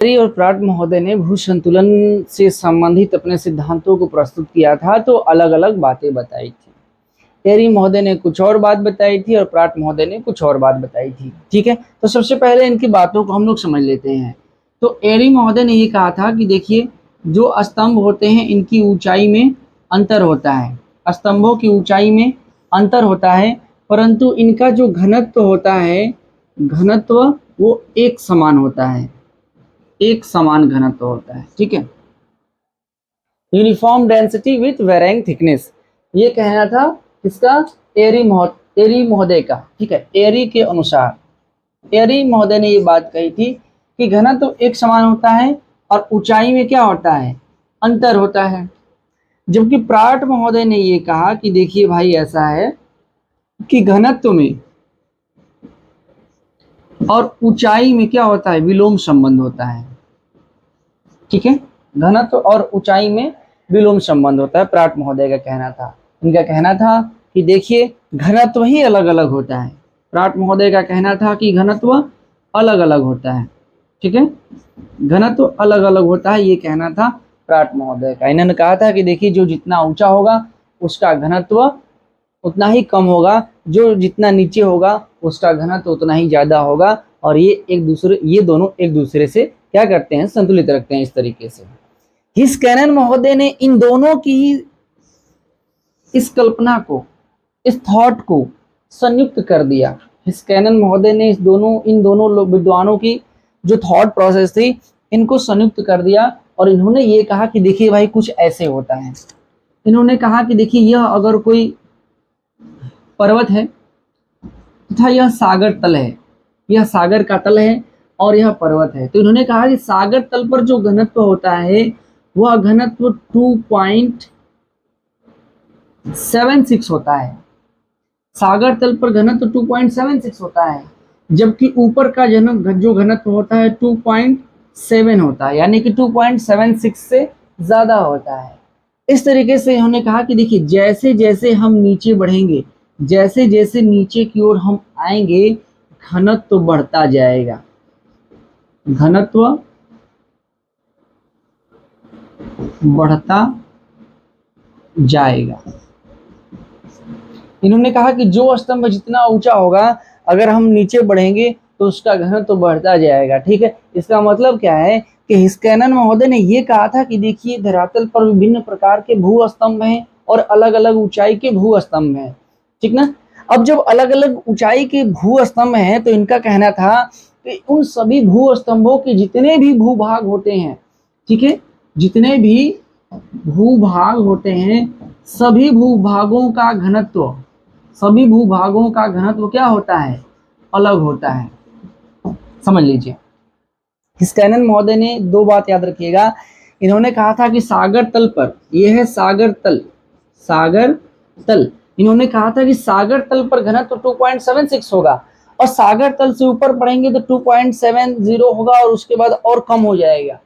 एरी और प्राट महोदय ने भू संतुलन से संबंधित अपने सिद्धांतों को प्रस्तुत किया था, तो अलग अलग बातें बताई थी। एरी महोदय ने कुछ और बात बताई थी और प्राट महोदय ने कुछ और बात बताई थी। ठीक है, तो सबसे पहले इनकी बातों को हम लोग समझ लेते हैं। तो एरी महोदय ने ये कहा था कि देखिए, जो स्तंभ होते हैं इनकी ऊंचाई में अंतर होता है, स्तंभों की ऊंचाई में अंतर होता है, परंतु इनका जो घनत्व होता है, घनत्व वो एक समान होता है, एक समान घनत्व होता है। ठीक है, uniform density with varying thickness, ये कहना था किसका? एरी महोदय का। ठीक है, एरी के अनुसार एरी महोदय ने ये बात कही थी कि घनत्व एक समान होता है और ऊंचाई में क्या होता है? अंतर होता है। जबकि प्राट महोदय ने ये कहा कि देखिए भाई, ऐसा है कि घनत्व में और ऊंचाई में क्या होता है? विलोम संबंध होता है। ठीक है, घनत्व और ऊंचाई में विलोम संबंध होता है, प्राट महोदय का कहना था। इनका कहना था कि देखिए, घनत्व ही अलग अलग होता है। प्राट महोदय का कहना था कि घनत्व अलग अलग होता है। ठीक है, घनत्व अलग अलग होता है, ये कहना था प्राट महोदय का। इन्होंने कहा था कि देखिए, जो जितना ऊंचा होगा उसका घनत्व उतना ही कम होगा, जो जितना नीचे होगा उसका घनत्व उतना ही ज्यादा होगा, और ये दोनों एक दूसरे से क्या करते हैं? संतुलित रखते हैं। इस तरीके से हिस्कैनन महोदय ने इन दोनों की इस कल्पना को, इस थॉट को संयुक्त कर दिया। हिस्कैनन महोदय ने इन दोनों विद्वानों की जो थॉट प्रोसेस थी, इनको संयुक्त कर दिया, और इन्होंने ये कहा कि देखिए भाई, कुछ ऐसे होता है। इन्होंने कहा कि देखिए, यह अगर कोई पर्वत है तथा यह सागर तल है, यह सागर का तल है और यह पर्वत है, तो इन्होंने कहा कि सागर तल पर जो घनत्व होता है वह घनत्व 2.76 होता है। सागर तल पर घनत्व 2.76 होता है, जबकि ऊपर का जो घनत्व होता है 2.7 होता है, यानी कि 2.76 से ज्यादा होता है। इस तरीके से इन्होंने कहा कि देखिए, जैसे जैसे हम नीचे बढ़ेंगे, जैसे जैसे नीचे की ओर हम आएंगे, घनत्व बढ़ता जाएगा, घनत्व बढ़ता जाएगा। इन्होंने कहा कि जो स्तंभ जितना ऊंचा होगा, अगर हम नीचे बढ़ेंगे तो उसका घनत्व बढ़ता जाएगा। ठीक है, इसका मतलब क्या है कि हिस्कैनन महोदय ने यह कहा था कि देखिए, धरातल पर विभिन्न प्रकार के भू स्तंभ हैं और अलग अलग ऊंचाई के भू स्तंभ हैं। ठीक ना? अब जब अलग अलग ऊंचाई के भू स्तंभ हैं, तो इनका कहना था कि उन सभी भू स्तंभों के जितने भी भूभाग होते हैं, ठीक है, जितने भी भूभाग होते हैं, सभी भूभागों का घनत्व, सभी भूभागों का घनत्व क्या होता है? अलग होता है। समझ लीजिए, हिस्कैनन महोदय ने दो बात याद रखिएगा। इन्होंने कहा था कि सागर तल पर, यह है सागर तल, सागर तल, इन्होंने कहा था कि सागर तल पर घनत्व 2.76 होगा, और सागर तल से ऊपर बढ़ेंगे तो 2.70 होगा, और उसके बाद और कम हो जाएगा।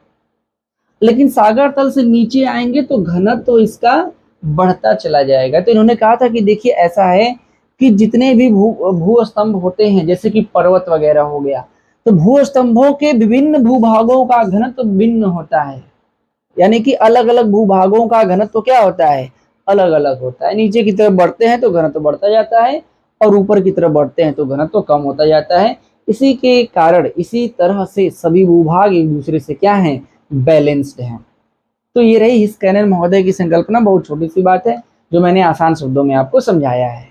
लेकिन सागर तल से नीचे आएंगे तो घनत्व तो इसका बढ़ता चला जाएगा। तो इन्होंने कहा था कि देखिए, ऐसा है कि जितने भी भू स्तंभ होते हैं, जैसे कि पर्वत वगैरह हो गया, तो भू स्तंभों के विभिन्न भूभागों का घनत्व भिन्न होता है, यानी कि अलग अलग भूभागों का घनत्व क्या होता है? अलग अलग होता है। नीचे की तरफ बढ़ते हैं तो घनत्व बढ़ता जाता है, और ऊपर की तरफ बढ़ते हैं तो घनत्व कम होता जाता है। इसी के कारण, इसी तरह से सभी भूभाग एक दूसरे से क्या है? बैलेंस्ड है। तो ये रही हिस्कैनन महोदय की संकल्पना। बहुत छोटी सी बात है जो मैंने आसान शब्दों में आपको समझाया है।